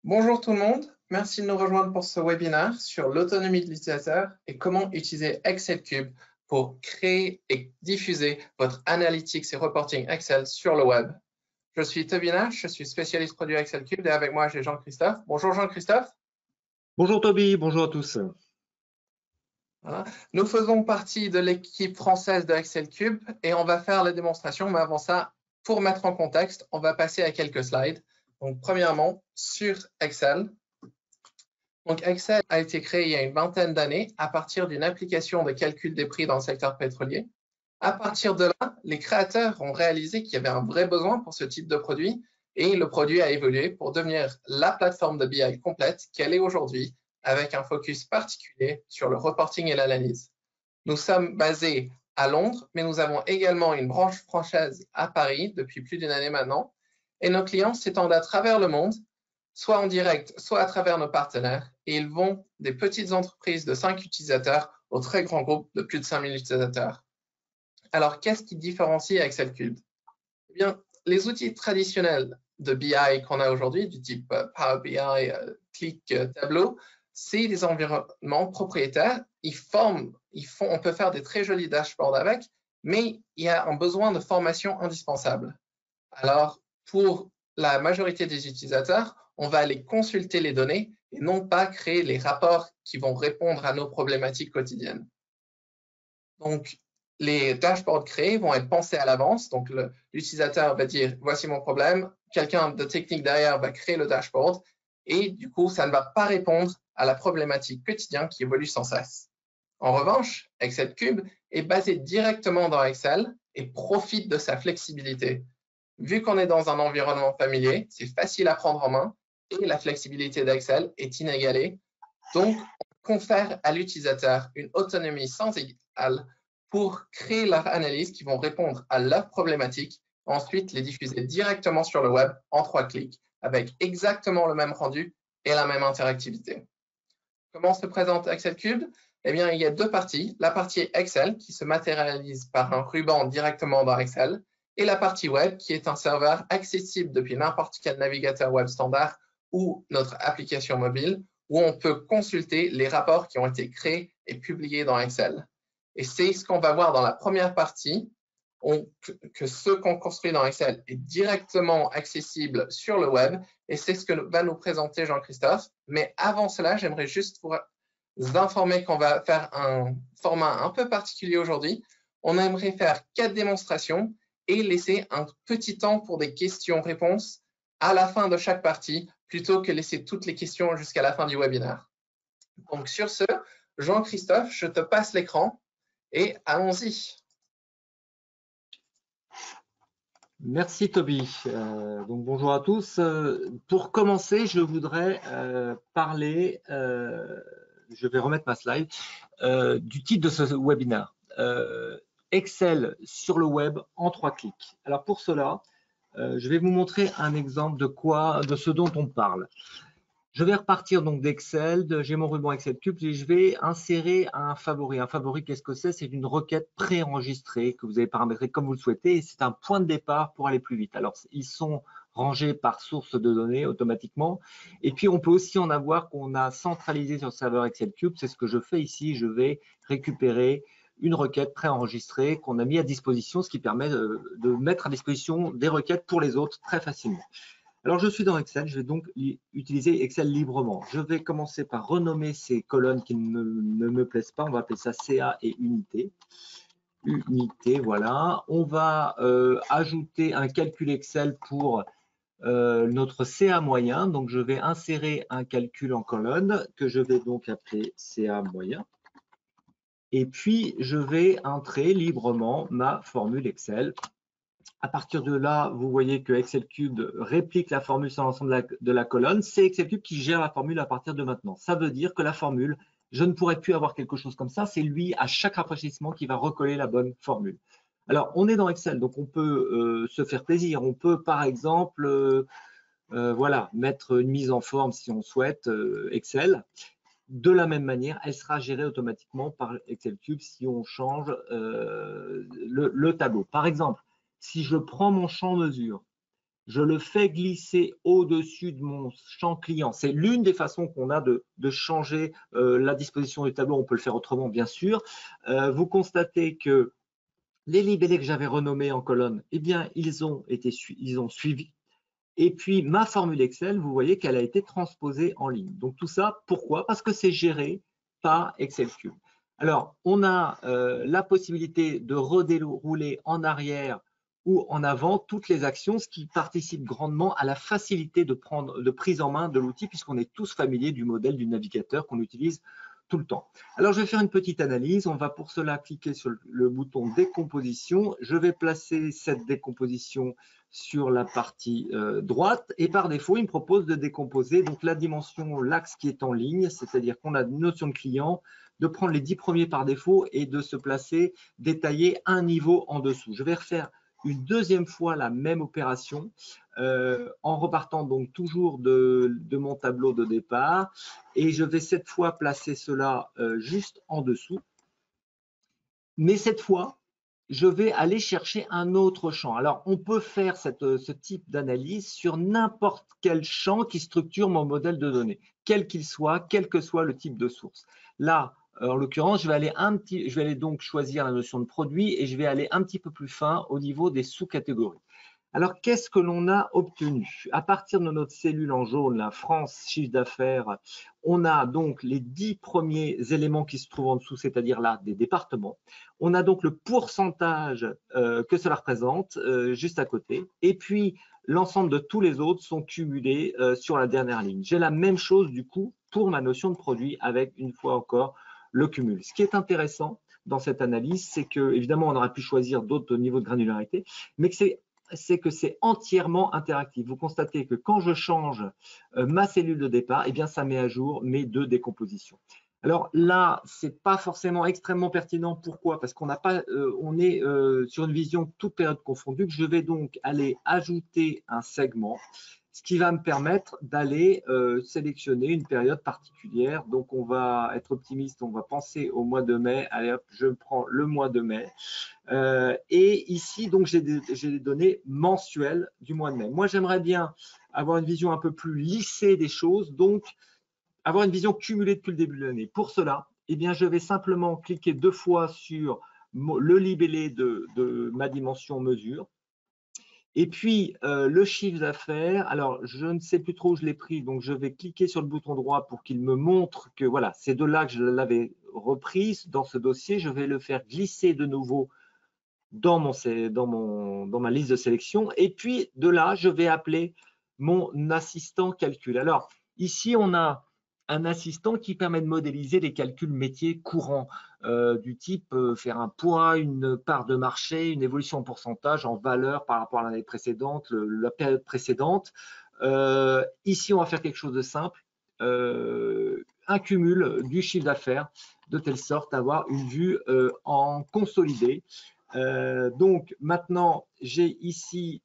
Bonjour tout le monde, merci de nous rejoindre pour ce webinaire sur l'autonomie de l'utilisateur et comment utiliser Excel Cube pour créer et diffuser votre analytics et reporting Excel sur le web. Je suis Toby Nash, je suis spécialiste produit Excel Cube et avec moi j'ai Jean-Christophe. Bonjour Jean-Christophe. Bonjour Toby, bonjour à tous. Voilà. Nous faisons partie de l'équipe française de Excel Cube et on va faire la démonstration, mais avant ça, pour mettre en contexte, on va passer à quelques slides. Donc premièrement, sur Excel. Donc, Excel a été créé il y a une vingtaine d'années à partir d'une application de calcul des prix dans le secteur pétrolier. À partir de là, les créateurs ont réalisé qu'il y avait un vrai besoin pour ce type de produit et le produit a évolué pour devenir la plateforme de BI complète qu'elle est aujourd'hui avec un focus particulier sur le reporting et l'analyse. Nous sommes basés à Londres, mais nous avons également une branche française à Paris depuis plus d'une année maintenant et nos clients s'étendent à travers le monde, soit en direct, soit à travers nos partenaires, et ils vont des petites entreprises de 5 utilisateurs aux très grands groupes de plus de 5000 utilisateurs. Alors, qu'est-ce qui différencie Excel Cube? Eh bien, les outils traditionnels de BI qu'on a aujourd'hui, du type Power BI, Click, Tableau, c'est des environnements propriétaires. On peut faire des très jolis dashboards avec, mais il y a un besoin de formation indispensable. Alors, pour la majorité des utilisateurs, on va aller consulter les données et non pas créer les rapports qui vont répondre à nos problématiques quotidiennes. Donc, les dashboards créés vont être pensés à l'avance. Donc, l'utilisateur va dire, voici mon problème. Quelqu'un de technique derrière va créer le dashboard et du coup, ça ne va pas répondre à la problématique quotidienne qui évolue sans cesse. En revanche, Excel Cube est basé directement dans Excel et profite de sa flexibilité. Vu qu'on est dans un environnement familier, c'est facile à prendre en main et la flexibilité d'Excel est inégalée. Donc, on confère à l'utilisateur une autonomie sans égale pour créer leurs analyses qui vont répondre à leurs problématiques, ensuite les diffuser directement sur le web en 3 clics avec exactement le même rendu et la même interactivité. Comment se présente Excel Cube? Eh bien, il y a deux parties. La partie Excel qui se matérialise par un ruban directement dans Excel et la partie web qui est un serveur accessible depuis n'importe quel navigateur web standard ou notre application mobile où on peut consulter les rapports qui ont été créés et publiés dans Excel. Et c'est ce qu'on va voir dans la première partie, que ce qu'on construit dans Excel est directement accessible sur le web et c'est ce que va nous présenter Jean-Christophe. Mais avant cela, j'aimerais juste vous informer qu'on va faire un format un peu particulier aujourd'hui. On aimerait faire 4 démonstrations et laisser un petit temps pour des questions-réponses à la fin de chaque partie, plutôt que laisser toutes les questions jusqu'à la fin du webinaire. Donc sur ce, Jean-Christophe, je te passe l'écran et allons-y. Merci Toby. Donc bonjour à tous. Pour commencer, je voudrais parler, je vais remettre ma slide, du titre de ce webinaire. Excel sur le web en 3 clics. Alors pour cela, je vais vous montrer un exemple de ce dont on parle. Je vais repartir donc d'Excel, j'ai mon ruban Excel Cube et je vais insérer un favori. Un favori, qu'est-ce que c'est? C'est une requête préenregistrée que vous avez paramétrée comme vous le souhaitez et c'est un point de départ pour aller plus vite. Alors, ils sont rangés par source de données automatiquement et puis on peut aussi en avoir qu'on a centralisé sur le serveur Excel Cube. C'est ce que je fais ici. Je vais récupérer une requête préenregistrée qu'on a mis à disposition, ce qui permet de mettre à disposition des requêtes pour les autres très facilement. Alors, je suis dans Excel, je vais donc utiliser Excel librement. Je vais commencer par renommer ces colonnes qui ne me plaisent pas. On va appeler ça CA et unité. Unité, voilà. On va ajouter un calcul Excel pour notre CA moyen. Donc, je vais insérer un calcul en colonne que je vais donc appeler CA moyen. Et puis, je vais entrer librement ma formule Excel. À partir de là, vous voyez que Excel Cube réplique la formule sur l'ensemble de la colonne. C'est Excel Cube qui gère la formule à partir de maintenant. Ça veut dire que la formule, je ne pourrais plus avoir quelque chose comme ça. C'est lui, à chaque rafraîchissement, qui va recoller la bonne formule. Alors, on est dans Excel, donc on peut se faire plaisir. On peut, par exemple, voilà, mettre une mise en forme, si on souhaite, Excel. De la même manière, elle sera gérée automatiquement par Excel Cube si on change le tableau. Par exemple, si je prends mon champ mesure je le fais glisser au-dessus de mon champ client. C'est l'une des façons qu'on a de changer la disposition du tableau. On peut le faire autrement, bien sûr. Vous constatez que les libellés que j'avais renommés en colonne, eh bien, ils ont suivi. Et puis, ma formule Excel, vous voyez qu'elle a été transposée en ligne. Donc, tout ça, pourquoi? Parce que c'est géré par Excel Cube. Alors, on a la possibilité de redérouler en arrière ou en avant toutes les actions, ce qui participe grandement à la facilité de prise en main de l'outil, puisqu'on est tous familiers du modèle du navigateur qu'on utilise tout le temps. Alors, je vais faire une petite analyse. On va pour cela cliquer sur le bouton décomposition. Je vais placer cette décomposition sur la partie droite et par défaut, il me propose de décomposer donc la dimension, l'axe qui est en ligne, c'est-à-dire qu'on a une notion de client, de prendre les 10 premiers par défaut et de se placer détaillé un niveau en dessous. Je vais refaire une deuxième fois la même opération en repartant donc toujours de mon tableau de départ et je vais cette fois placer cela juste en dessous. Mais cette fois, je vais aller chercher un autre champ. Alors, on peut faire ce type d'analyse sur n'importe quel champ qui structure mon modèle de données, quel qu'il soit, quel que soit le type de source. Là, en l'occurrence, je vais aller donc choisir la notion de produit et je vais aller un petit peu plus fin au niveau des sous-catégories. Alors, qu'est-ce que l'on a obtenu? À partir de notre cellule en jaune, la France, chiffre d'affaires, on a donc les 10 premiers éléments qui se trouvent en dessous, c'est-à-dire là, des départements. On a donc le pourcentage que cela représente juste à côté. Et puis, l'ensemble de tous les autres sont cumulés sur la dernière ligne. J'ai la même chose du coup pour ma notion de produit avec, une fois encore, le cumul. Ce qui est intéressant dans cette analyse, c'est que, évidemment, on aurait pu choisir d'autres niveaux de granularité, mais que c'est entièrement interactif. Vous constatez que quand je change ma cellule de départ, eh bien, ça met à jour mes deux décompositions. Alors là, ce n'est pas forcément extrêmement pertinent. Pourquoi? Parce qu'on on est sur une vision toute période confondue. Je vais donc aller ajouter un segment, ce qui va me permettre d'aller sélectionner une période particulière. Donc, on va être optimiste, on va penser au mois de mai. Allez hop, je prends le mois de mai. Et ici, donc, j'ai des données mensuelles du mois de mai. Moi, j'aimerais bien avoir une vision un peu plus lissée des choses, donc avoir une vision cumulée depuis le début de l'année. Pour cela, eh bien, je vais simplement cliquer 2 fois sur le libellé de ma dimension mesure. Et puis, le chiffre d'affaires, alors je ne sais plus trop où je l'ai pris, donc je vais cliquer sur le bouton droit pour qu'il me montre que voilà, c'est de là que je l'avais reprise dans ce dossier. Je vais le faire glisser de nouveau dans ma liste de sélection. Et puis, de là, je vais appeler mon assistant calcul. Alors, ici, on a un assistant qui permet de modéliser les calculs métiers courants du type faire un poids, une part de marché, une évolution en pourcentage, en valeur par rapport à l'année précédente, la période précédente. Ici, on va faire quelque chose de simple, un cumul du chiffre d'affaires, de telle sorte à avoir une vue en consolidé. Donc, maintenant, j'ai ici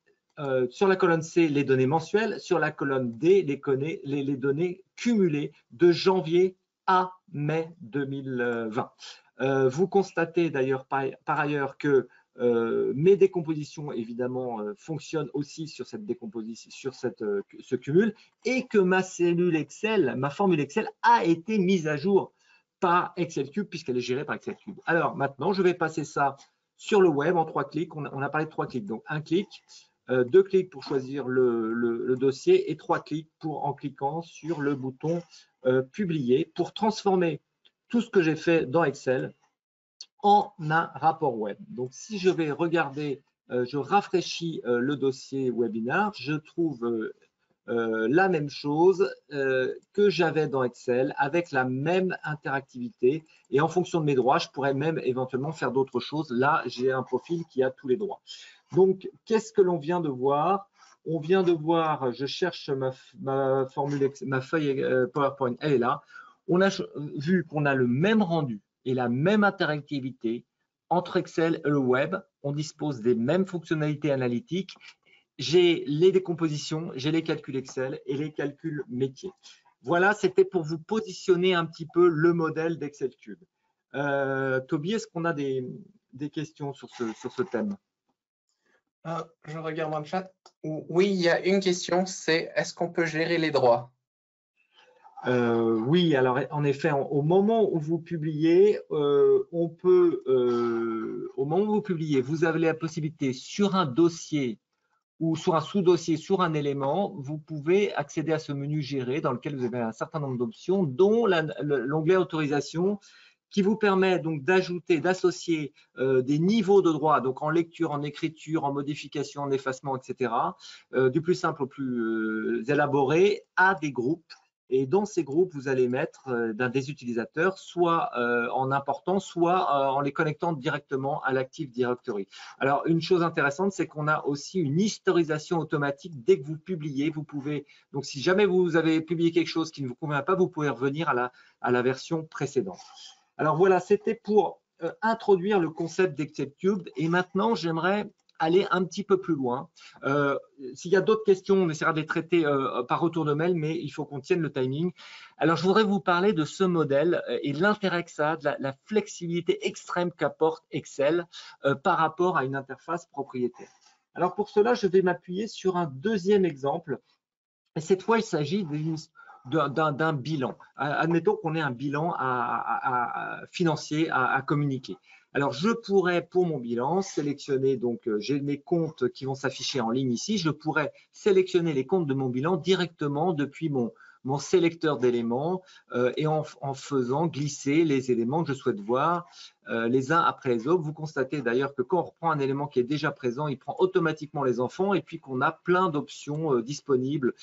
sur la colonne C les données mensuelles, sur la colonne D les données cumulées de janvier à mai 2020. Vous constatez d'ailleurs par ailleurs que mes décompositions évidemment fonctionnent aussi sur cette décomposition, sur ce cumul, et que ma cellule Excel, ma formule Excel a été mise à jour par Excel Cube puisqu'elle est gérée par Excel Cube. Alors maintenant, je vais passer ça sur le web en 3 clics. On a parlé de 3 clics, donc un clic, 2 clics pour choisir le dossier et 3 clics en cliquant sur le bouton publier pour transformer tout ce que j'ai fait dans Excel en un rapport web. Donc, si je vais regarder, je rafraîchis le dossier webinar, je trouve la même chose que j'avais dans Excel avec la même interactivité et en fonction de mes droits, je pourrais même éventuellement faire d'autres choses. Là, j'ai un profil qui a tous les droits. Donc, qu'est-ce que l'on vient de voir? On vient de voir, je cherche ma feuille PowerPoint, elle est là. On a vu qu'on a le même rendu et la même interactivité entre Excel et le web. On dispose des mêmes fonctionnalités analytiques. J'ai les décompositions, j'ai les calculs Excel et les calculs métiers. Voilà, c'était pour vous positionner un petit peu le modèle d'Excel Cube. Toby, est-ce qu'on a des questions sur ce thème? Je regarde dans le chat. Oui, il y a une question, c'est est-ce qu'on peut gérer les droits? Oui, alors en effet, au moment où vous publiez, au moment où vous publiez, vous avez la possibilité sur un dossier ou sur un sous-dossier, sur un élément, vous pouvez accéder à ce menu Gérer dans lequel vous avez un certain nombre d'options, dont l'onglet Autorisation, qui vous permet donc d'ajouter, d'associer des niveaux de droit, donc en lecture, en écriture, en modification, en effacement, etc., du plus simple au plus élaboré, à des groupes. Et dans ces groupes, vous allez mettre des utilisateurs, soit en important, soit en les connectant directement à l'Active Directory. Alors, une chose intéressante, c'est qu'on a aussi une historisation automatique. Dès que vous publiez, vous pouvez, donc si jamais vous avez publié quelque chose qui ne vous convient pas, vous pouvez revenir à la version précédente. Alors voilà, c'était pour introduire le concept d'ExcelCube. Et maintenant, j'aimerais aller un petit peu plus loin. S'il y a d'autres questions, on essaiera de les traiter par retour de mail, mais il faut qu'on tienne le timing. Alors, je voudrais vous parler de ce modèle et de l'intérêt que ça a, de la flexibilité extrême qu'apporte Excel par rapport à une interface propriétaire. Alors, pour cela, je vais m'appuyer sur un deuxième exemple. Et cette fois, il s'agit d'un bilan. Admettons qu'on ait un bilan financier à communiquer. Alors, je pourrais, pour mon bilan, sélectionner, donc j'ai mes comptes qui vont s'afficher en ligne ici, je pourrais sélectionner les comptes de mon bilan directement depuis mon sélecteur d'éléments et en faisant glisser les éléments que je souhaite voir les uns après les autres. Vous constatez d'ailleurs que quand on reprend un élément qui est déjà présent, il prend automatiquement les enfants et puis qu'on a plein d'options disponibles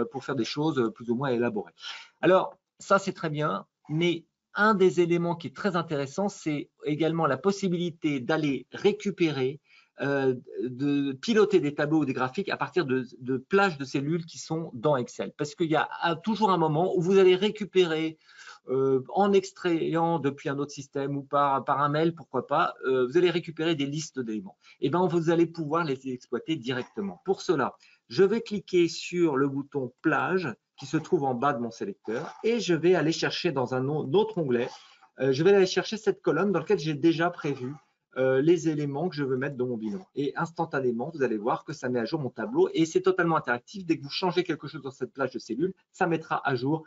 pour faire des choses plus ou moins élaborées. Alors, ça, c'est très bien, mais un des éléments qui est très intéressant, c'est également la possibilité d'aller récupérer, de piloter des tableaux ou des graphiques à partir de plages de cellules qui sont dans Excel. Parce qu'il y a toujours un moment où vous allez récupérer en extrayant depuis un autre système ou par un mail, pourquoi pas, vous allez récupérer des listes d'éléments. Et bien, vous allez pouvoir les exploiter directement. Pour cela, je vais cliquer sur le bouton plage qui se trouve en bas de mon sélecteur et je vais aller chercher dans un autre onglet, je vais aller chercher cette colonne dans laquelle j'ai déjà prévu les éléments que je veux mettre dans mon bilan. Et instantanément, vous allez voir que ça met à jour mon tableau et c'est totalement interactif. Dès que vous changez quelque chose dans cette plage de cellules, ça mettra à jour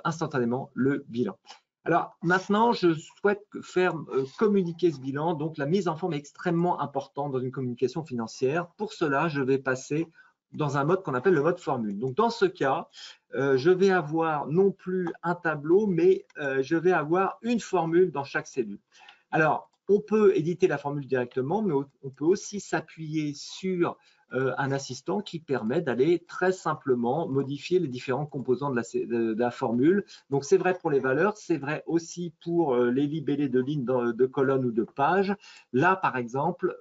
instantanément le bilan. Alors maintenant, je souhaite faire communiquer ce bilan. Donc la mise en forme est extrêmement importante dans une communication financière. Pour cela, je vais passer dans un mode qu'on appelle le mode formule. Donc dans ce cas, je vais avoir non plus un tableau, mais je vais avoir une formule dans chaque cellule. Alors, on peut éditer la formule directement, mais on peut aussi s'appuyer sur un assistant qui permet d'aller très simplement modifier les différents composants de la formule. Donc, c'est vrai pour les valeurs, c'est vrai aussi pour les libellés de lignes, de colonnes ou de pages. Là, par exemple,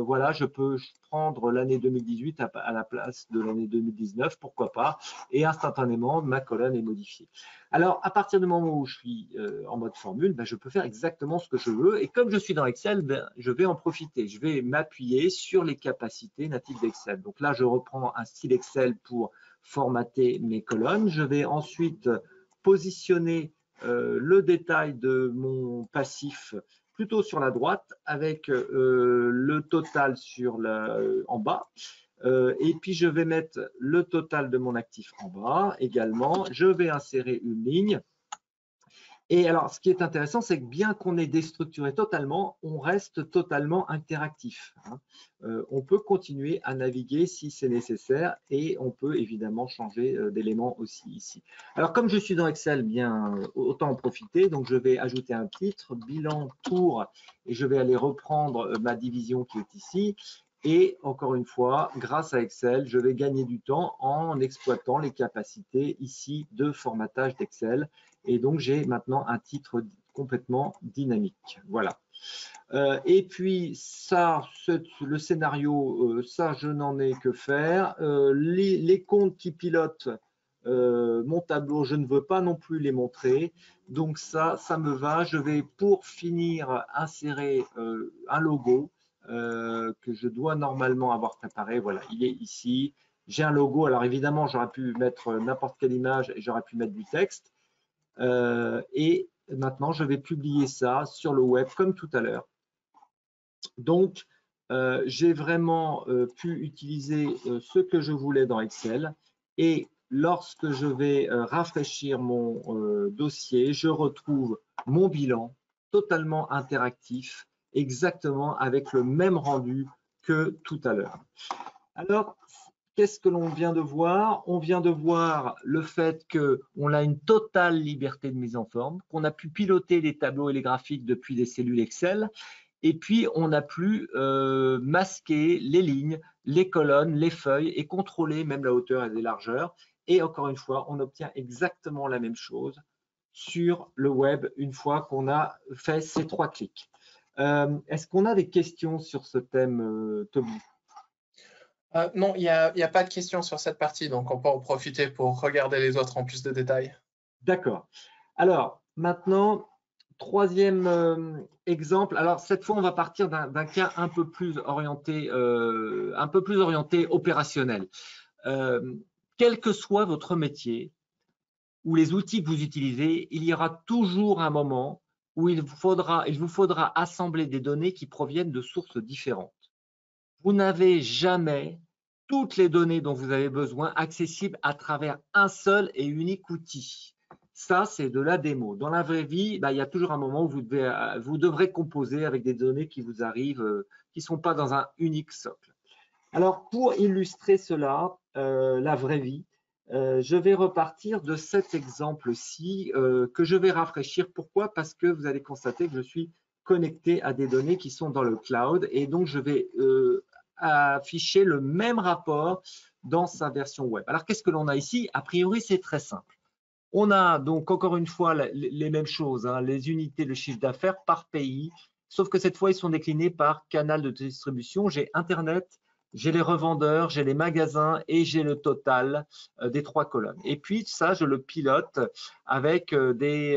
voilà, je peux prendre l'année 2018 à la place de l'année 2019, pourquoi pas, et instantanément, ma colonne est modifiée. Alors, à partir du moment où je suis en mode formule, ben, je peux faire exactement ce que je veux. Et comme je suis dans Excel, ben, je vais en profiter. Je vais m'appuyer sur les capacités natives d'Excel. Donc là, je reprends un style Excel pour formater mes colonnes. Je vais ensuite positionner le détail de mon passif plutôt sur la droite avec le total en bas. Et puis, je vais mettre le total de mon actif en bas également. Je vais insérer une ligne. Et alors, ce qui est intéressant, c'est que bien qu'on ait déstructuré totalement, on reste totalement interactif. On peut continuer à naviguer si c'est nécessaire et on peut évidemment changer d'éléments aussi ici. Alors, comme je suis dans Excel, bien autant en profiter. Donc, je vais ajouter un titre, bilan pour, et je vais aller reprendre ma division qui est ici. Et encore une fois, grâce à Excel, je vais gagner du temps en exploitant les capacités ici de formatage d'Excel. Et donc, j'ai maintenant un titre complètement dynamique. Voilà. Et puis, ça, le scénario, ça, je n'en ai que faire. Les comptes qui pilotent mon tableau, je ne veux pas non plus les montrer. Donc, ça me va. Je vais, pour finir, insérer un logo que je dois normalement avoir préparé. Voilà, il est ici. J'ai un logo. Alors, évidemment, j'aurais pu mettre n'importe quelle image et j'aurais pu mettre du texte. Et maintenant, je vais publier ça sur le web comme tout à l'heure. Donc, j'ai vraiment pu utiliser ce que je voulais dans Excel. Et lorsque je vais rafraîchir mon dossier, je retrouve mon bilan totalement interactif, exactement avec le même rendu que tout à l'heure. Alors, qu'est-ce que l'on vient de voir? On vient de voir le fait qu'on a une totale liberté de mise en forme, qu'on a pu piloter les tableaux et les graphiques depuis des cellules Excel, et puis on a pu masquer les lignes, les colonnes, les feuilles et contrôler même la hauteur et les largeurs. Et encore une fois, on obtient exactement la même chose sur le web une fois qu'on a fait ces 3 clics. Est-ce qu'on a des questions sur ce thème, Toby? Non, il n'y a pas de questions sur cette partie, donc on peut en profiter pour regarder les autres en plus de détails. D'accord. Alors, maintenant, troisième exemple. Alors, cette fois, on va partir d'un cas un peu plus orienté opérationnel. Quel que soit votre métier ou les outils que vous utilisez, il y aura toujours un moment où il vous faudra assembler des données qui proviennent de sources différentes. Vous n'avez jamais toutes les données dont vous avez besoin accessibles à travers un seul et unique outil. Ça, c'est de la démo. Dans la vraie vie, il y a toujours un moment où vous devrez composer avec des données qui vous arrivent, qui ne sont pas dans un unique socle. Alors, pour illustrer cela, la vraie vie, je vais repartir de cet exemple-ci que je vais rafraîchir. Pourquoi? Parce que vous allez constater que je suis connecté à des données qui sont dans le cloud et donc je vais afficher le même rapport dans sa version web. Alors, qu'est-ce que l'on a ici? A priori, c'est très simple. On a donc encore une fois les mêmes choses, hein, les unités de chiffre d'affaires par pays, sauf que cette fois, ils sont déclinés par canal de distribution. J'ai Internet, j'ai les revendeurs, j'ai les magasins et j'ai le total des 3 colonnes. Et puis ça, je le pilote avec de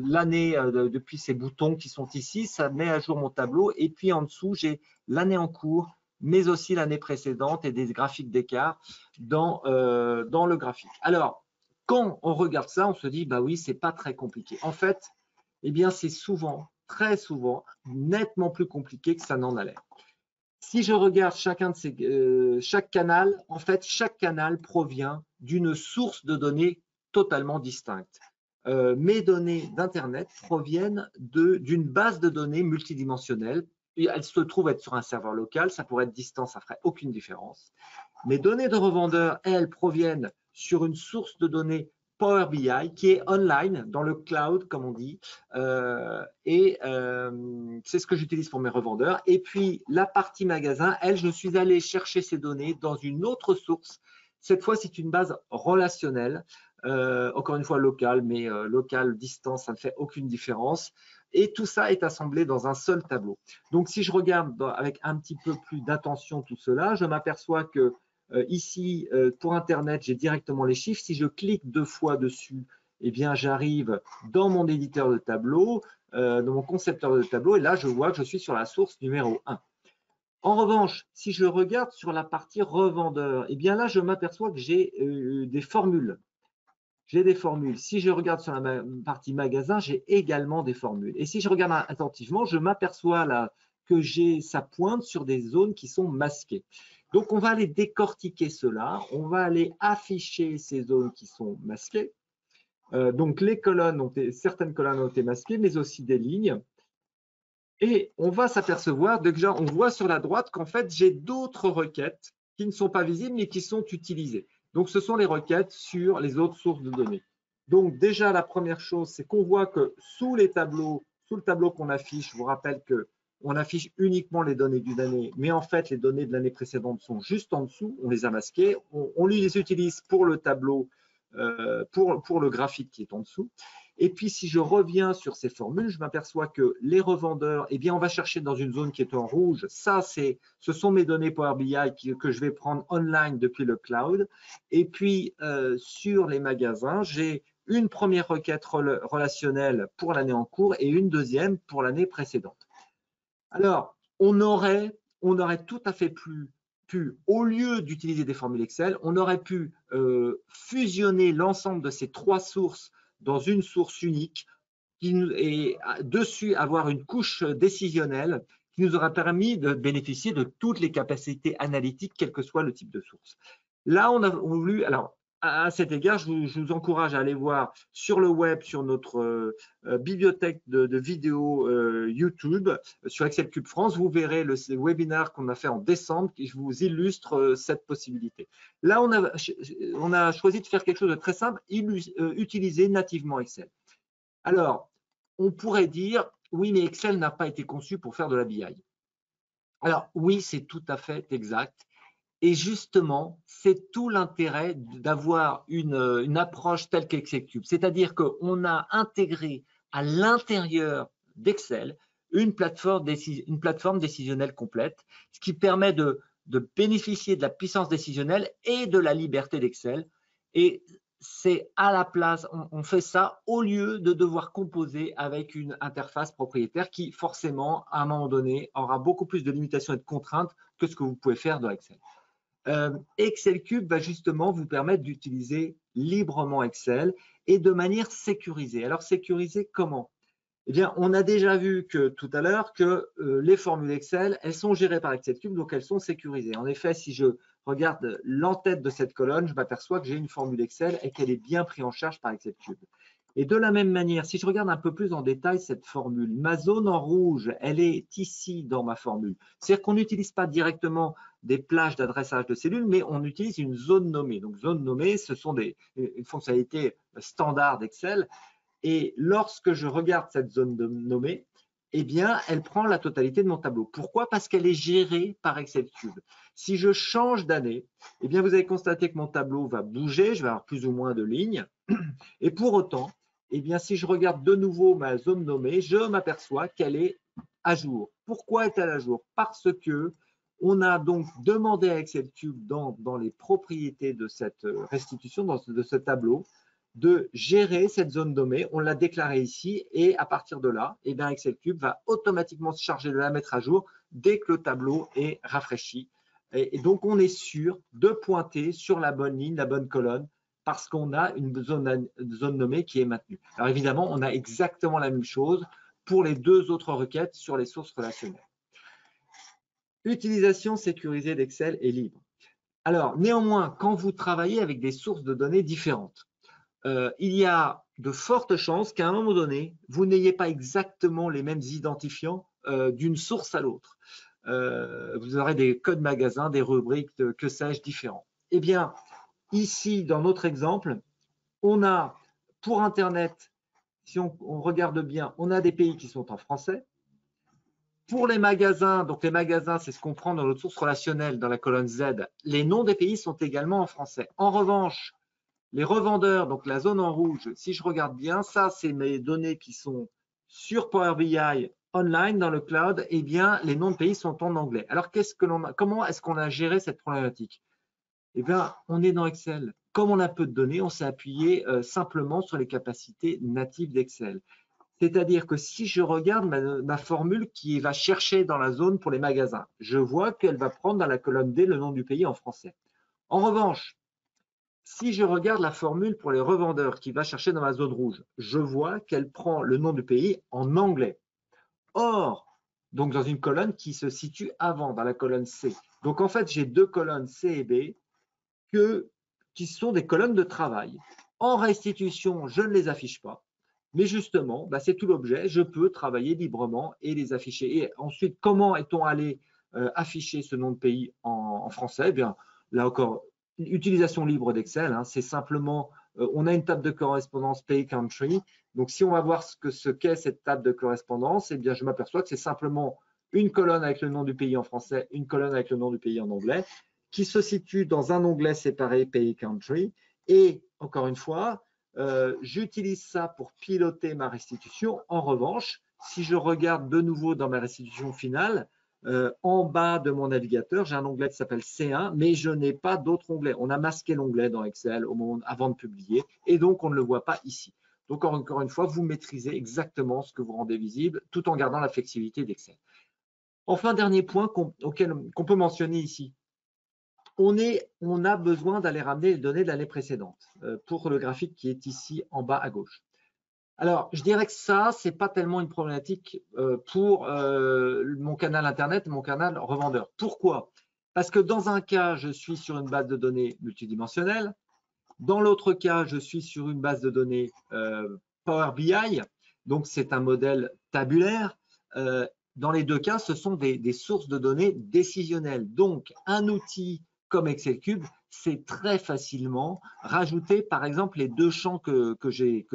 l'année depuis ces boutons qui sont ici. Ça met à jour mon tableau. Et puis en dessous, j'ai l'année en cours, mais aussi l'année précédente et des graphiques d'écart dans le graphique. Alors, quand on regarde ça, on se dit, bah oui, c'est pas très compliqué. En fait, eh bien, c'est souvent, très souvent, nettement plus compliqué que ça n'en a l'air. Si je regarde chaque canal, en fait, chaque canal provient d'une source de données totalement distincte. Mes données d'Internet proviennent d'une base de données multidimensionnelle. Elle se trouve être sur un serveur local, ça pourrait être distant, ça ne ferait aucune différence. Mes données de revendeur, elles, proviennent sur une source de données Power BI qui est online, dans le cloud, comme on dit. C'est ce que j'utilise pour mes revendeurs. Et puis, la partie magasin, elle, je suis allé chercher ces données dans une autre source. Cette fois, c'est une base relationnelle. Encore une fois, locale, mais locale, distance, ça ne fait aucune différence. Et tout ça est assemblé dans un seul tableau. Donc, si je regarde avec un petit peu plus d'attention tout cela, je m'aperçois que ici, pour Internet, j'ai directement les chiffres. Si je clique 2 fois dessus, eh bien, j'arrive dans mon éditeur de tableau, dans mon concepteur de tableau, et là, je vois que je suis sur la source numéro 1. En revanche, si je regarde sur la partie revendeur, eh bien là, je m'aperçois que j'ai des formules. J'ai des formules. Si je regarde sur la partie magasin, j'ai également des formules. Et si je regarde attentivement, je m'aperçois là que ça pointe sur des zones qui sont masquées. Donc, on va aller décortiquer cela. On va aller afficher ces zones qui sont masquées. Donc, certaines colonnes ont été masquées, mais aussi des lignes. Et on va s'apercevoir, déjà, on voit sur la droite qu'en fait, j'ai d'autres requêtes qui ne sont pas visibles, mais qui sont utilisées. Donc, ce sont les requêtes sur les autres sources de données. Donc, déjà, la première chose, c'est qu'on voit que sous le tableau qu'on affiche, je vous rappelle qu'on affiche uniquement les données d'une année, mais en fait, les données de l'année précédente sont juste en dessous, on les a masquées. On les utilise pour le tableau, pour le graphique qui est en dessous. Et puis, si je reviens sur ces formules, je m'aperçois que les revendeurs, eh bien, on va chercher dans une zone qui est en rouge. Ça, ce sont mes données Power BI que je vais prendre online depuis le cloud. Et puis, sur les magasins, j'ai une première requête relationnelle pour l'année en cours et une deuxième pour l'année précédente. Alors, on aurait tout à fait pu, au lieu d'utiliser des formules Excel, on aurait pu fusionner l'ensemble de ces 3 sources dans une source unique et dessus avoir une couche décisionnelle qui qui nous aura permis de bénéficier de toutes les capacités analytiques, quel que soit le type de source. Là, on a voulu, alors à cet égard, je vous encourage à aller voir sur le web, sur notre bibliothèque de vidéos YouTube, sur Excel Cube France, vous verrez le webinaire qu'on a fait en décembre qui vous illustre cette possibilité. Là, on a choisi de faire quelque chose de très simple, utiliser nativement Excel. Alors, on pourrait dire, oui, mais Excel n'a pas été conçu pour faire de la BI. Alors, oui, c'est tout à fait exact. Et justement, c'est tout l'intérêt d'avoir une approche telle qu'Excel Cube. C'est-à-dire qu'on a intégré à l'intérieur d'Excel une plateforme décisionnelle complète, ce qui permet de bénéficier de la puissance décisionnelle et de la liberté d'Excel. Et c'est à la place, on fait ça au lieu de devoir composer avec une interface propriétaire qui, forcément, à un moment donné, aura beaucoup plus de limitations et de contraintes que ce que vous pouvez faire dans Excel. Excel Cube va justement vous permettre d'utiliser librement Excel et de manière sécurisée. Alors, sécurisée comment? Eh bien, on a déjà vu tout à l'heure que les formules Excel, elles sont gérées par Excel Cube, donc elles sont sécurisées. En effet, si je regarde l'entête de cette colonne, je m'aperçois que j'ai une formule Excel et qu'elle est bien prise en charge par Excel Cube. Et de la même manière, si je regarde un peu plus en détail cette formule, ma zone en rouge, elle est ici dans ma formule. C'est-à-dire qu'on n'utilise pas directement des plages d'adressage de cellules, mais on utilise une zone nommée. Donc, zone nommée, ce sont une fonctionnalité standard d'Excel. Et lorsque je regarde cette zone nommée, eh bien, elle prend la totalité de mon tableau. Pourquoi? Parce qu'elle est gérée par Excel Cube. Si je change d'année, eh bien, vous allez constater que mon tableau va bouger, je vais avoir plus ou moins de lignes. Et pour autant, eh bien, si je regarde de nouveau ma zone nommée, je m'aperçois qu'elle est à jour. Pourquoi est-elle à jour? Parce que on a donc demandé à Excel Cube dans les propriétés de cette restitution, de ce tableau, de gérer cette zone nommée. On l'a déclaré ici et à partir de là, eh bien, Excel Cube va automatiquement se charger de la mettre à jour dès que le tableau est rafraîchi. Et donc, on est sûr de pointer sur la bonne ligne, la bonne colonne, parce qu'on a une zone nommée qui est maintenue. Alors évidemment, on a exactement la même chose pour les deux autres requêtes sur les sources relationnelles. Utilisation sécurisée d'Excel est libre. Alors néanmoins, quand vous travaillez avec des sources de données différentes, il y a de fortes chances qu'à un moment donné, vous n'ayez pas exactement les mêmes identifiants d'une source à l'autre. Vous aurez des codes magasins, des rubriques, que sais-je, différents. Eh bien, ici, dans notre exemple, on a pour Internet, si on regarde bien, on a des pays qui sont en français. Pour les magasins, donc les magasins, c'est ce qu'on prend dans notre source relationnelle dans la colonne Z, les noms des pays sont également en français. En revanche, les revendeurs, donc la zone en rouge, si je regarde bien, ça, c'est mes données qui sont sur Power BI online dans le cloud, eh bien, les noms de pays sont en anglais. Alors, comment est-ce qu'on a géré cette problématique? Eh bien, on est dans Excel. Comme on a peu de données, on s'est appuyé simplement sur les capacités natives d'Excel. C'est-à-dire que si je regarde ma formule qui va chercher dans la zone pour les magasins, je vois qu'elle va prendre dans la colonne D le nom du pays en français. En revanche, si je regarde la formule pour les revendeurs qui va chercher dans ma zone rouge, je vois qu'elle prend le nom du pays en anglais. Or, donc dans une colonne qui se situe avant, dans la colonne C. Donc en fait, j'ai deux colonnes C et B qui sont des colonnes de travail. En restitution, je ne les affiche pas. Mais justement, c'est tout l'objet. Je peux travailler librement et les afficher. Et ensuite, comment est-on allé afficher ce nom de pays en français? Eh bien, là encore, utilisation libre d'Excel. C'est simplement, on a une table de correspondance pays country. Donc, si on va voir ce qu'est cette table de correspondance, eh bien, je m'aperçois que c'est simplement une colonne avec le nom du pays en français, une colonne avec le nom du pays en anglais, qui se situe dans un onglet séparé pays country. Et encore une fois, j'utilise ça pour piloter ma restitution. En revanche, si je regarde de nouveau dans ma restitution finale, en bas de mon navigateur, j'ai un onglet qui s'appelle C1, mais je n'ai pas d'autre onglet. On a masqué l'onglet dans Excel avant de publier, et donc on ne le voit pas ici. Donc encore une fois, vous maîtrisez exactement ce que vous rendez visible, tout en gardant la flexibilité d'Excel. Enfin, dernier point qu'on peut mentionner ici. On a besoin d'aller ramener les données de l'année précédente pour le graphique qui est ici en bas à gauche. Alors, je dirais que ça, c'est pas tellement une problématique pour mon canal Internet, mon canal revendeur. Pourquoi? Parce que dans un cas, je suis sur une base de données multidimensionnelle. Dans l'autre cas, je suis sur une base de données Power BI. Donc, c'est un modèle tabulaire. Dans les deux cas, ce sont des sources de données décisionnelles. Donc, un outil comme Excel Cube, c'est très facilement rajouter, par exemple, les deux champs que j'ai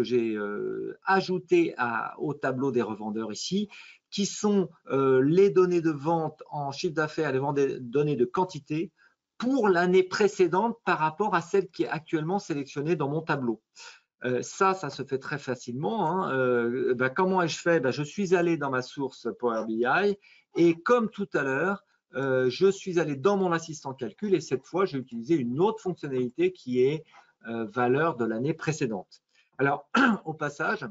ajoutés au tableau des revendeurs ici, qui sont les données de vente en chiffre d'affaires, les données de quantité pour l'année précédente par rapport à celle qui est actuellement sélectionnée dans mon tableau. Ça se fait très facilement. Hein. Comment ai-je fait? Je suis allé dans ma source Power BI et comme tout à l'heure, je suis allé dans mon assistant calcul et cette fois, j'ai utilisé une autre fonctionnalité qui est valeur de l'année précédente. Alors, au passage,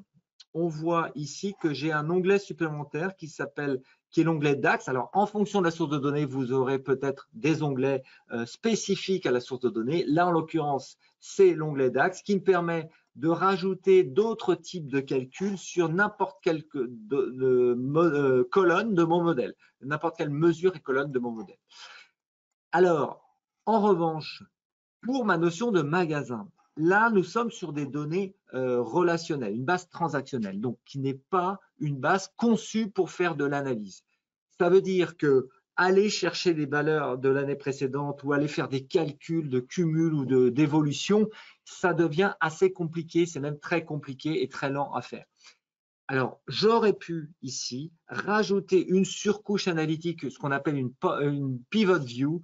on voit ici que j'ai un onglet supplémentaire qui est l'onglet DAX. Alors, en fonction de la source de données, vous aurez peut-être des onglets spécifiques à la source de données. Là, en l'occurrence, c'est l'onglet DAX qui me permet de rajouter d'autres types de calculs sur n'importe quelle colonne de mon modèle, n'importe quelle mesure et colonne de mon modèle. Alors, en revanche, pour ma notion de magasin, là, nous sommes sur des données relationnelles, une base transactionnelle, donc qui n'est pas une base conçue pour faire de l'analyse. Ça veut dire que aller chercher les valeurs de l'année précédente ou aller faire des calculs de cumul ou d'évolution, ça devient assez compliqué, c'est même très compliqué et très lent à faire. Alors, j'aurais pu ici rajouter une surcouche analytique, ce qu'on appelle une pivot view,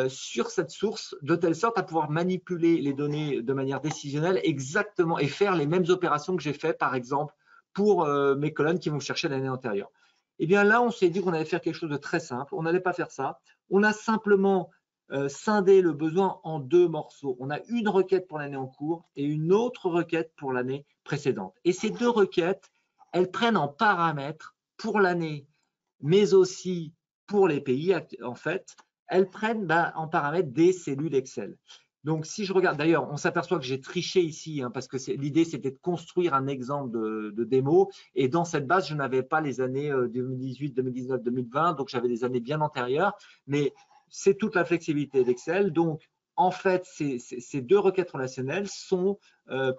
sur cette source, de telle sorte à pouvoir manipuler les données de manière décisionnelle exactement et faire les mêmes opérations que j'ai fait, par exemple, pour mes colonnes qui vont chercher l'année antérieure. Eh bien là, on s'est dit qu'on allait faire quelque chose de très simple. On n'allait pas faire ça. On a simplement scindé le besoin en deux morceaux. On a une requête pour l'année en cours et une autre requête pour l'année précédente. Et ces deux requêtes, elles prennent en paramètre pour l'année, mais aussi pour les pays, en fait, elles prennent en paramètre des cellules Excel. Donc, si je regarde, d'ailleurs, on s'aperçoit que j'ai triché ici, hein, parce que l'idée, c'était de construire un exemple de démo. Et dans cette base, je n'avais pas les années 2018, 2019, 2020, donc j'avais des années bien antérieures. Mais c'est toute la flexibilité d'Excel. Donc, en fait, ces deux requêtes relationnelles sont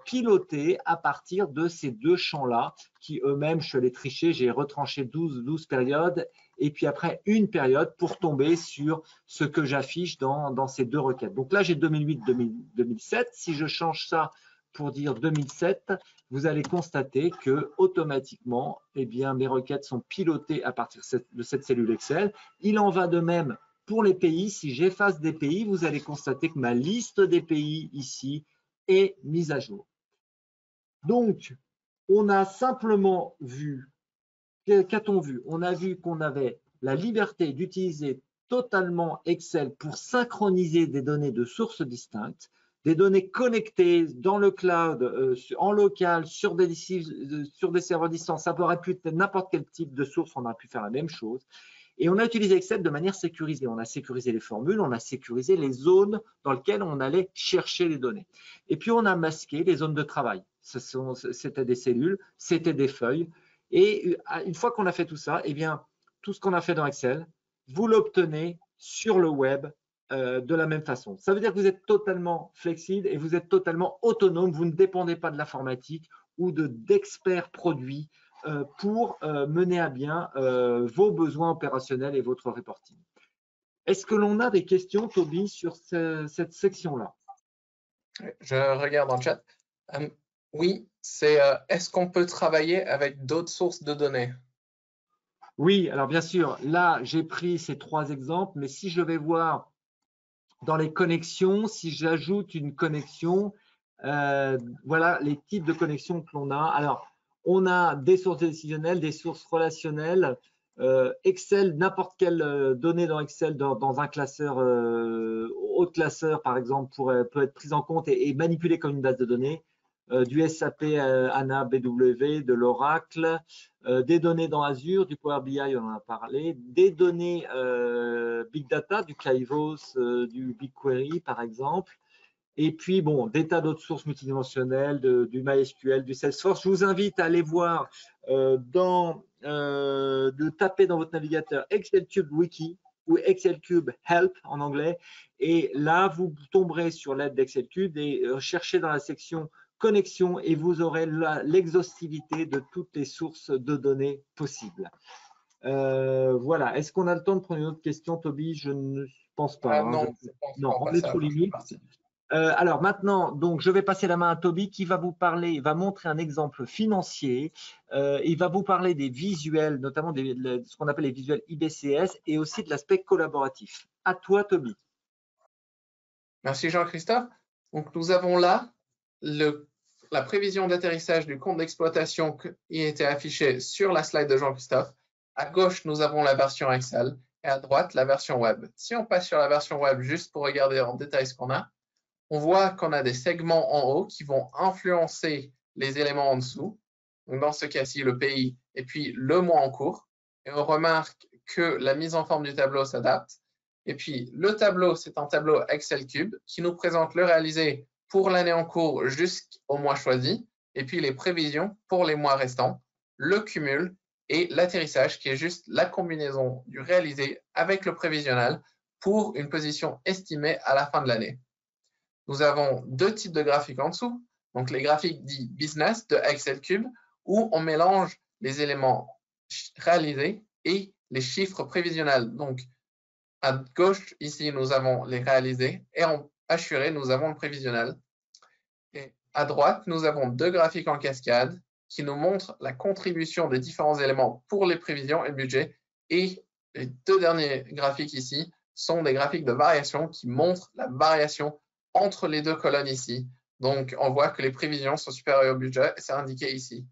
pilotées à partir de ces deux champs-là, qui eux-mêmes, je suis allé tricher, j'ai retranché 12 périodes, et puis après une période pour tomber sur ce que j'affiche dans ces deux requêtes. Donc là, j'ai 2008-2007. Si je change ça pour dire 2007, vous allez constater que automatiquement, eh bien, mes requêtes sont pilotées à partir de cette cellule Excel. Il en va de même pour les pays. Si j'efface des pays, vous allez constater que ma liste des pays ici est mise à jour. Donc, on a simplement vu, qu'a-t-on vu? On a vu qu'on avait la liberté d'utiliser totalement Excel pour synchroniser des données de sources distinctes, des données connectées dans le cloud, en local, sur des serveurs distants. Ça aurait pu être n'importe quel type de source, on aurait pu faire la même chose. Et on a utilisé Excel de manière sécurisée. On a sécurisé les formules, on a sécurisé les zones dans lesquelles on allait chercher les données. Et puis, on a masqué les zones de travail. C'était des cellules, c'était des feuilles. Et une fois qu'on a fait tout ça, eh bien, tout ce qu'on a fait dans Excel, vous l'obtenez sur le web de la même façon. Ça veut dire que vous êtes totalement flexible et vous êtes totalement autonome. Vous ne dépendez pas de l'informatique ou d'experts produits pour mener à bien vos besoins opérationnels et votre reporting. Est-ce que l'on a des questions, Toby, sur cette section-là? Je regarde dans le chat. Oui, c'est est-ce qu'on peut travailler avec d'autres sources de données? Oui, alors bien sûr, là, j'ai pris ces trois exemples, mais si je vais voir dans les connexions, si j'ajoute une connexion, voilà les types de connexions que l'on a. Alors, on a des sources décisionnelles, des sources relationnelles. Excel, n'importe quelle donnée dans Excel, dans un classeur, autre classeur par exemple, peut être prise en compte et manipulée comme une base de données. Du SAP HANA BW, de l'Oracle, des données dans Azure, du Power BI, on en a parlé, des données Big Data, du Kairos, du BigQuery par exemple, Et puis, bon, des tas d'autres sources multidimensionnelles, du MySQL, du Salesforce. Je vous invite à aller voir, de taper dans votre navigateur Excelcube Wiki ou Excelcube Help en anglais. Et là, vous tomberez sur l'aide d'Excelcube et cherchez dans la section connexion et vous aurez l'exhaustivité de toutes les sources de données possibles. Voilà. Est-ce qu'on a le temps de prendre une autre question, Toby? Je ne pense pas. Non, non, on est trop limite. Alors maintenant, donc, je vais passer la main à Toby qui va vous parler, il va montrer un exemple financier. Il va vous parler des visuels, notamment de ce qu'on appelle les visuels IBCS et aussi de l'aspect collaboratif. À toi, Toby. Merci Jean-Christophe. Donc, nous avons là la prévision d'atterrissage du compte d'exploitation qui était affiché sur la slide de Jean-Christophe. À gauche, nous avons la version Excel et à droite, la version web. Si on passe sur la version web juste pour regarder en détail ce qu'on a, on voit qu'on a des segments en haut qui vont influencer les éléments en dessous. Donc, dans ce cas-ci, le pays et puis le mois en cours. Et on remarque que la mise en forme du tableau s'adapte. Et puis, le tableau, c'est un tableau Excel Cube qui nous présente le réalisé pour l'année en cours jusqu'au mois choisi, et puis les prévisions pour les mois restants, le cumul et l'atterrissage, qui est juste la combinaison du réalisé avec le prévisionnel pour une position estimée à la fin de l'année. Nous avons deux types de graphiques en dessous, donc les graphiques dits business de Excel Cube, où on mélange les éléments réalisés et les chiffres prévisionnels. Donc, à gauche, ici, nous avons les réalisés et en assuré, nous avons le prévisionnel. Et à droite, nous avons deux graphiques en cascade qui nous montrent la contribution des différents éléments pour les prévisions et le budget. Et les deux derniers graphiques ici sont des graphiques de variation qui montrent la variation entre les deux colonnes ici. Donc, on voit que les prévisions sont supérieures au budget et c'est indiqué ici.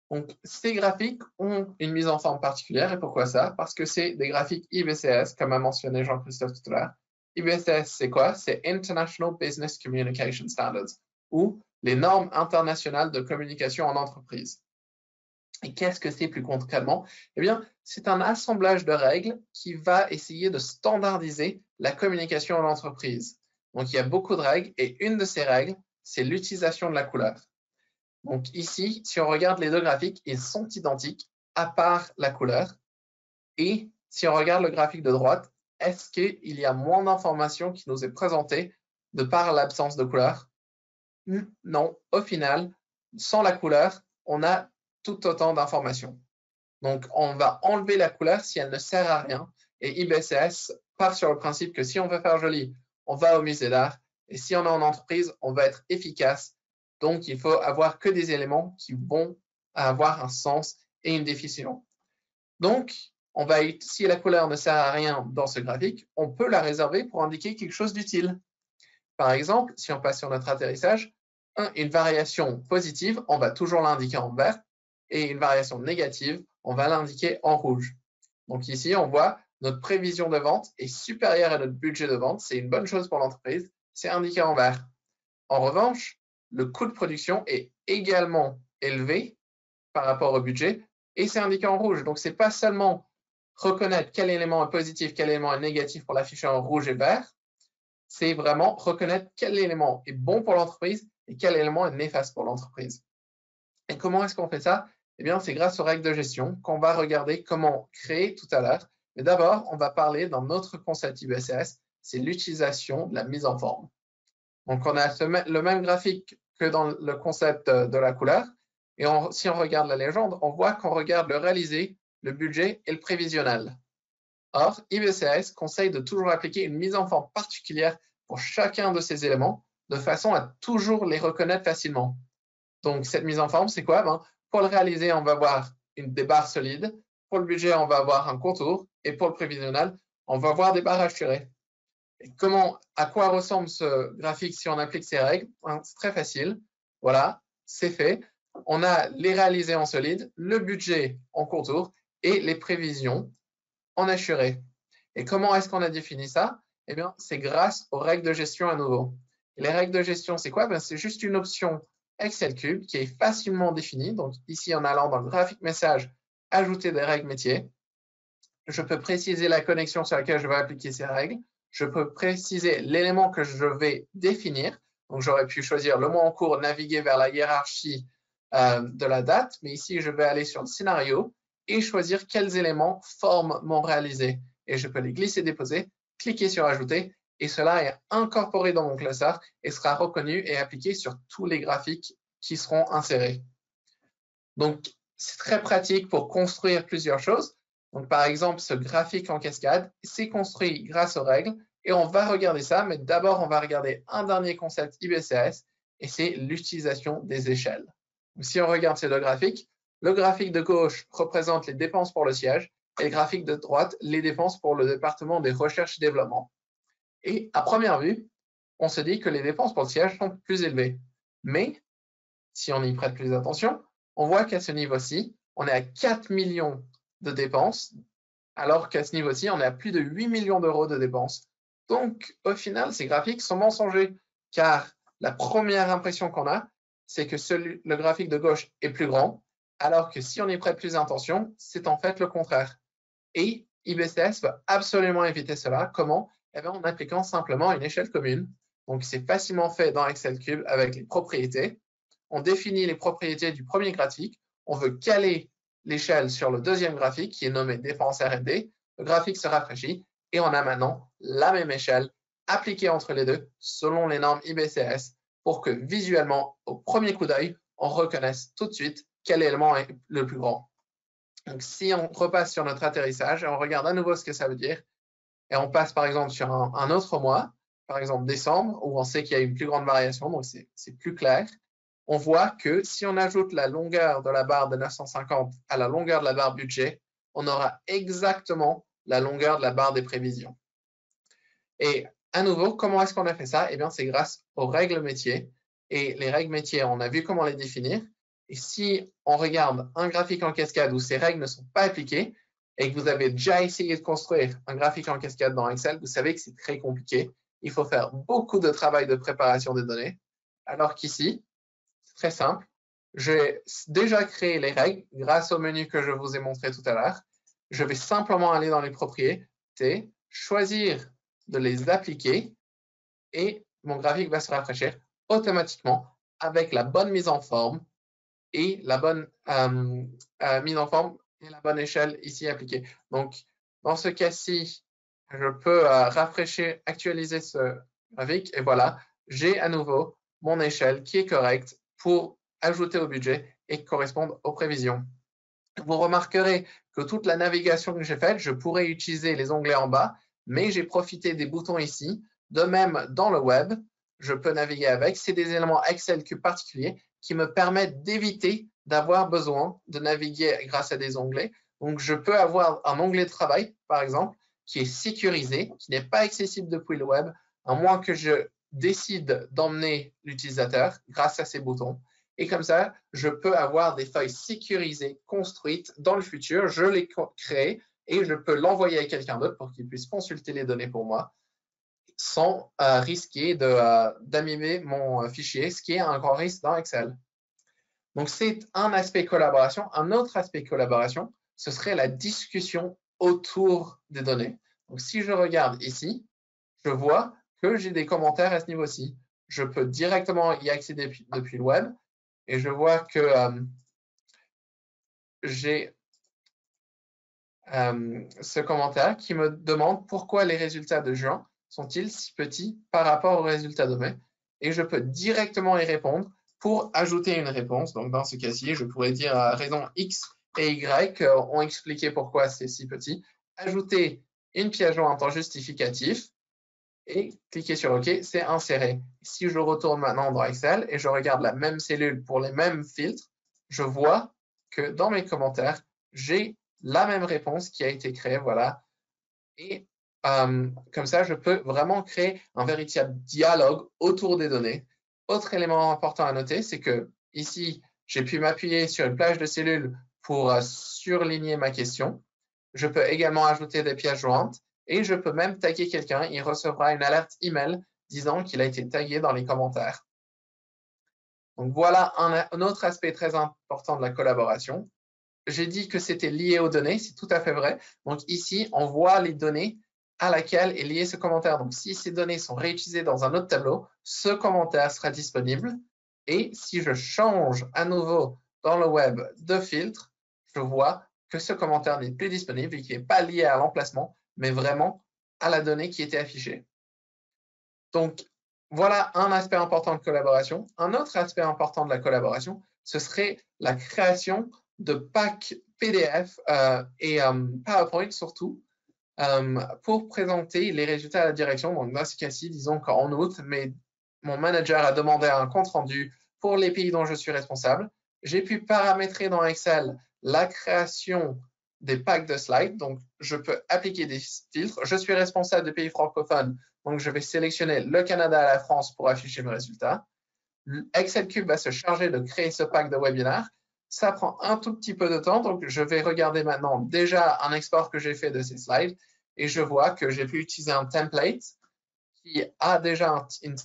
Donc, ces graphiques ont une mise en forme particulière. Et pourquoi ça? Parce que c'est des graphiques IBCS, comme a mentionné Jean-Christophe tout à l'heure. IBCS, c'est quoi? C'est International Business Communication Standards, ou les normes internationales de communication en entreprise. Et qu'est-ce que c'est plus concrètement? Eh bien, c'est un assemblage de règles qui va essayer de standardiser la communication en entreprise. Donc, il y a beaucoup de règles et une de ces règles, c'est l'utilisation de la couleur. Donc ici, si on regarde les deux graphiques, ils sont identiques à part la couleur. Et si on regarde le graphique de droite, est-ce qu'il y a moins d'informations qui nous est présentée de par l'absence de couleur? Non, au final, sans la couleur, on a tout autant d'informations. Donc, on va enlever la couleur si elle ne sert à rien. Et IBCS part sur le principe que si on veut faire joli, on va au musée d'art. Et si on est en entreprise, on va être efficace. Donc, il faut avoir que des éléments qui vont avoir un sens et une définition. Donc, si la couleur ne sert à rien dans ce graphique, on peut la réserver pour indiquer quelque chose d'utile. Par exemple, si on passe sur notre atterrissage, une variation positive, on va toujours l'indiquer en vert, et une variation négative, on va l'indiquer en rouge. Donc ici, on voit notre prévision de vente est supérieure à notre budget de vente. C'est une bonne chose pour l'entreprise. C'est indiqué en vert. En revanche, le coût de production est également élevé par rapport au budget et c'est indiqué en rouge. Donc, ce n'est pas seulement reconnaître quel élément est positif, quel élément est négatif pour l'afficher en rouge et vert. C'est vraiment reconnaître quel élément est bon pour l'entreprise et quel élément est néfaste pour l'entreprise. Et comment est-ce qu'on fait ça? Eh bien, c'est grâce aux règles de gestion qu'on va regarder comment créer tout à l'heure. Mais d'abord, on va parler d'un autre concept IBCS, c'est l'utilisation de la mise en forme. Donc, on a le même graphique que dans le concept de la couleur. Et si on regarde la légende, on voit qu'on regarde le réalisé, le budget et le prévisionnel. Or, IBCS conseille de toujours appliquer une mise en forme particulière pour chacun de ces éléments, de façon à toujours les reconnaître facilement. Donc, cette mise en forme, c'est quoi? Pour le réaliser, on va avoir des barres solides. Pour le budget, on va avoir un contour. Et pour le prévisionnel, on va avoir des barres assurées. Et à quoi ressemble ce graphique si on applique ces règles? C'est très facile. Voilà, c'est fait. On a les réalisés en solide, le budget en contour et les prévisions en assuré. Et comment est-ce qu'on a défini ça? Eh bien, c'est grâce aux règles de gestion à nouveau. Et les règles de gestion, c'est quoi? C'est juste une option Excel Cube qui est facilement définie. Donc ici, en allant dans le graphique message, ajouter des règles métiers. Je peux préciser la connexion sur laquelle je vais appliquer ces règles. je peux préciser l'élément que je vais définir. Donc, j'aurais pu choisir le mois en cours, naviguer vers la hiérarchie de la date, mais ici, je vais aller sur le scénario et choisir quels éléments forment mon réalisé. Et je peux les glisser, déposer, cliquer sur ajouter, et cela est incorporé dans mon classeur et sera reconnu et appliqué sur tous les graphiques qui seront insérés. Donc, c'est très pratique pour construire plusieurs choses. Donc, par exemple, ce graphique en cascade, c'est construit grâce aux règles et on va regarder ça, mais d'abord, on va regarder un dernier concept IBCS et c'est l'utilisation des échelles. Donc, si on regarde ces deux graphiques, le graphique de gauche représente les dépenses pour le siège et le graphique de droite, les dépenses pour le département des recherches et développement. Et à première vue, on se dit que les dépenses pour le siège sont plus élevées. Mais si on y prête plus attention, on voit qu'à ce niveau-ci, on est à 4 millions de dépenses, alors qu'à ce niveau-ci, on est à plus de 8 millions d'euros de dépenses. Donc, au final, ces graphiques sont mensongers, car la première impression qu'on a, c'est que le graphique de gauche est plus grand, alors que si on y prête plus attention, c'est en fait le contraire. Et IBCS veut absolument éviter cela. Comment? Eh bien, en appliquant simplement une échelle commune. Donc, c'est facilement fait dans Excel Cube avec les propriétés. On définit les propriétés du premier graphique. On veut caler l'échelle sur le deuxième graphique qui est nommé dépense R&D. Le graphique se rafraîchit et on a maintenant la même échelle appliquée entre les deux selon les normes IBCS pour que visuellement, au premier coup d'œil, on reconnaisse tout de suite quel élément est le plus grand. Donc, si on repasse sur notre atterrissage et on regarde à nouveau ce que ça veut dire, et on passe par exemple sur un autre mois, par exemple décembre, où on sait qu'il y a une plus grande variation, donc c'est plus clair, on voit que si on ajoute la longueur de la barre de 950 à la longueur de la barre budget, on aura exactement la longueur de la barre des prévisions. Et à nouveau, comment est-ce qu'on a fait ça? Eh bien, c'est grâce aux règles métiers. Et les règles métiers, on a vu comment les définir. Et si on regarde un graphique en cascade où ces règles ne sont pas appliquées et que vous avez déjà essayé de construire un graphique en cascade dans Excel, vous savez que c'est très compliqué. Il faut faire beaucoup de travail de préparation des données. Alors qu'ici, c'est très simple. J'ai déjà créé les règles grâce au menu que je vous ai montré tout à l'heure. Je vais simplement aller dans les propriétés, choisir de les appliquer et mon graphique va se rafraîchir automatiquement avec la bonne mise en forme et la bonne mise en forme et la bonne échelle ici appliquée. Donc, dans ce cas-ci, je peux rafraîchir, actualiser ce graphique et voilà, j'ai à nouveau mon échelle qui est correcte pour ajouter au budget et qui correspond aux prévisions. Vous remarquerez que toute la navigation que j'ai faite, je pourrais utiliser les onglets en bas, mais j'ai profité des boutons ici. De même, dans le web, je peux naviguer avec. C'est des éléments Excel Cube particuliers qui me permettent d'éviter d'avoir besoin de naviguer grâce à des onglets. Donc, je peux avoir un onglet de travail, par exemple, qui est sécurisé, qui n'est pas accessible depuis le web, à moins que je décide d'emmener l'utilisateur grâce à ces boutons. Et comme ça, je peux avoir des feuilles sécurisées, construites dans le futur. Je les crée et je peux l'envoyer à quelqu'un d'autre pour qu'il puisse consulter les données pour moi sans risquer d'animer mon fichier, ce qui est un grand risque dans Excel. Donc, c'est un aspect collaboration. Un autre aspect collaboration, ce serait la discussion autour des données. Donc, si je regarde ici, je vois que j'ai des commentaires à ce niveau-ci. Je peux directement y accéder depuis le web. Et je vois que j'ai ce commentaire qui me demande pourquoi les résultats de juin sont-ils si petits par rapport aux résultats de mai. Et je peux directement y répondre pour ajouter une réponse. Donc, dans ce cas-ci, je pourrais dire raison X et Y ont expliqué pourquoi c'est si petit. Ajouter une pièce jointe en justificatif et cliquer sur OK, c'est inséré. Si je retourne maintenant dans Excel et je regarde la même cellule pour les mêmes filtres, je vois que dans mes commentaires, j'ai la même réponse qui a été créée, voilà. Et comme ça, je peux vraiment créer un véritable dialogue autour des données. Autre élément important à noter, c'est que ici, j'ai pu m'appuyer sur une plage de cellules pour surligner ma question. Je peux également ajouter des pièces jointes et je peux même taguer quelqu'un. Il recevra une alerte email disant qu'il a été tagué dans les commentaires. Donc voilà un autre aspect très important de la collaboration. J'ai dit que c'était lié aux données, c'est tout à fait vrai. Donc ici, on voit les données à laquelle est lié ce commentaire. Donc, si ces données sont réutilisées dans un autre tableau, ce commentaire sera disponible. Et si je change à nouveau dans le web de filtre, je vois que ce commentaire n'est plus disponible et qui n'est pas lié à l'emplacement, mais vraiment à la donnée qui était affichée. Donc, voilà un aspect important de collaboration. Un autre aspect important de la collaboration, ce serait la création de packs PDF et PowerPoint surtout pour présenter les résultats à la direction. Donc, dans ce cas-ci, disons qu'en août, mon manager a demandé un compte-rendu pour les pays dont je suis responsable. J'ai pu paramétrer dans Excel la création des packs de slides. Donc, je peux appliquer des filtres. Je suis responsable des pays francophones. Donc, je vais sélectionner le Canada et la France pour afficher mes résultats. Excel Cube va se charger de créer ce pack de webinaire. Ça prend un tout petit peu de temps. Donc, je vais regarder maintenant déjà un export que j'ai fait de ces slides. Et je vois que j'ai pu utiliser un template qui a déjà une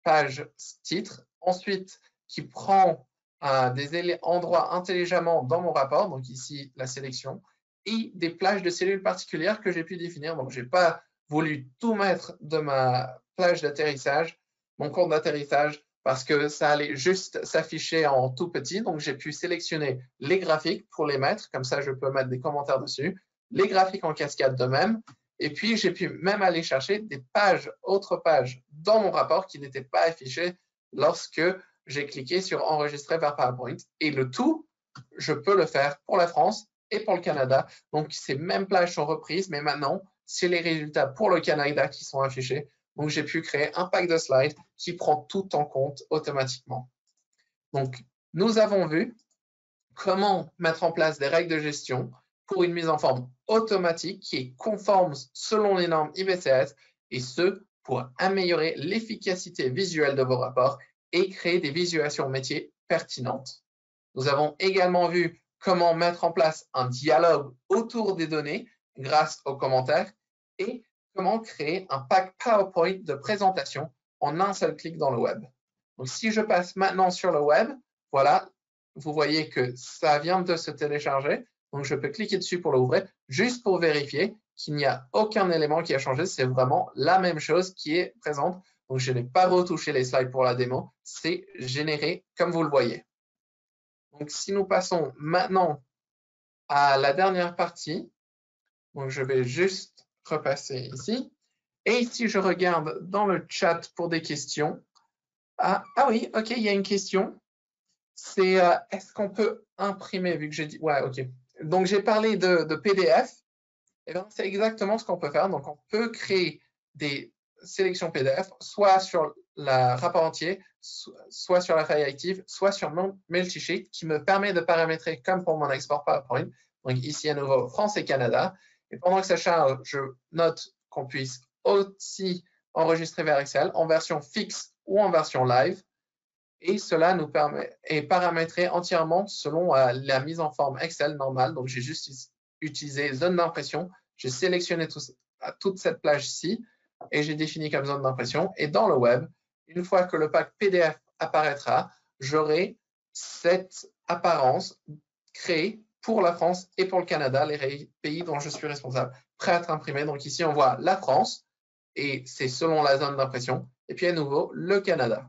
page titre. Ensuite, qui prend des endroits intelligemment dans mon rapport. Donc, ici, la sélection. Et des plages de cellules particulières que j'ai pu définir. Donc, je n'ai pas voulu tout mettre de ma plage d'atterrissage, mon compte d'atterrissage, parce que ça allait juste s'afficher en tout petit. Donc, j'ai pu sélectionner les graphiques pour les mettre. Comme ça, je peux mettre des commentaires dessus. Les graphiques en cascade de même. Et puis, j'ai pu même aller chercher des pages, autres pages dans mon rapport qui n'étaient pas affichées lorsque j'ai cliqué sur enregistrer vers PowerPoint. Et le tout, je peux le faire pour la France et pour le Canada. Donc, ces mêmes plages sont reprises, mais maintenant, c'est les résultats pour le Canada qui sont affichés. Donc, j'ai pu créer un pack de slides qui prend tout en compte automatiquement. Donc, nous avons vu comment mettre en place des règles de gestion pour une mise en forme automatique qui est conforme selon les normes IBCS et ce, pour améliorer l'efficacité visuelle de vos rapports et créer des visualisations métiers pertinentes. Nous avons également vu comment mettre en place un dialogue autour des données grâce aux commentaires et comment créer un pack PowerPoint de présentation en un seul clic dans le web. Donc, si je passe maintenant sur le web, voilà, vous voyez que ça vient de se télécharger. Donc, je peux cliquer dessus pour l'ouvrir, juste pour vérifier qu'il n'y a aucun élément qui a changé. C'est vraiment la même chose qui est présente. Donc, je n'ai pas retouché les slides pour la démo. C'est généré comme vous le voyez. Donc, si nous passons maintenant à la dernière partie, donc je vais juste repasser ici. Et si je regarde dans le chat pour des questions, ah oui, OK, il y a une question. C'est est-ce qu'on peut imprimer, vu que j'ai dit, ouais, OK. Donc, j'ai parlé de PDF. Et bien, c'est exactement ce qu'on peut faire. Donc, on peut créer des sélections PDF, soit sur la rapport entier, soit sur la feuille active, soit sur mon multisheet, qui me permet de paramétrer comme pour mon export PowerPoint. Donc, ici, à nouveau, France et Canada. Et pendant que ça charge, je note qu'on puisse aussi enregistrer vers Excel en version fixe ou en version live. Et cela nous permet et paramétrer entièrement selon la mise en forme Excel normale. Donc, j'ai juste utilisé zone d'impression. J'ai sélectionné toute cette plage-ci et j'ai défini comme zone d'impression. Et dans le web, une fois que le pack PDF apparaîtra, j'aurai cette apparence créée pour la France et pour le Canada, les pays dont je suis responsable, prêt à être imprimé. Donc ici, on voit la France et c'est selon la zone d'impression. Et puis à nouveau, le Canada.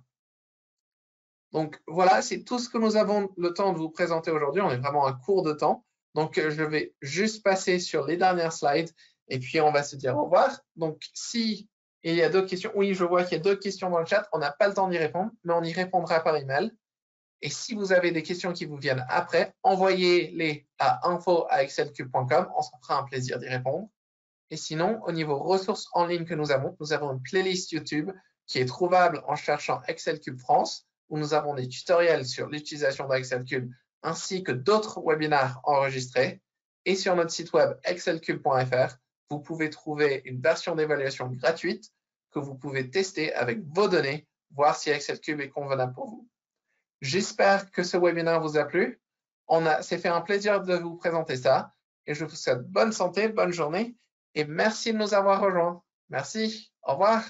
Donc voilà, c'est tout ce que nous avons le temps de vous présenter aujourd'hui. On est vraiment à court de temps. Donc je vais juste passer sur les dernières slides et puis on va se dire au revoir. Donc si il y a d'autres questions, oui, je vois qu'il y a d'autres questions dans le chat. On n'a pas le temps d'y répondre, mais on y répondra par email. Et si vous avez des questions qui vous viennent après, envoyez-les à info@excelcube.com. On se fera un plaisir d'y répondre. Et sinon, au niveau ressources en ligne que nous avons une playlist YouTube qui est trouvable en cherchant Excel Cube France, où nous avons des tutoriels sur l'utilisation d'Excel Cube ainsi que d'autres webinaires enregistrés. Et sur notre site web excelcube.fr, vous pouvez trouver une version d'évaluation gratuite que vous pouvez tester avec vos données, voir si Excel Cube est convenable pour vous. J'espère que ce webinaire vous a plu. C'est fait un plaisir de vous présenter ça. Et je vous souhaite bonne santé, bonne journée et merci de nous avoir rejoints. Merci. Au revoir.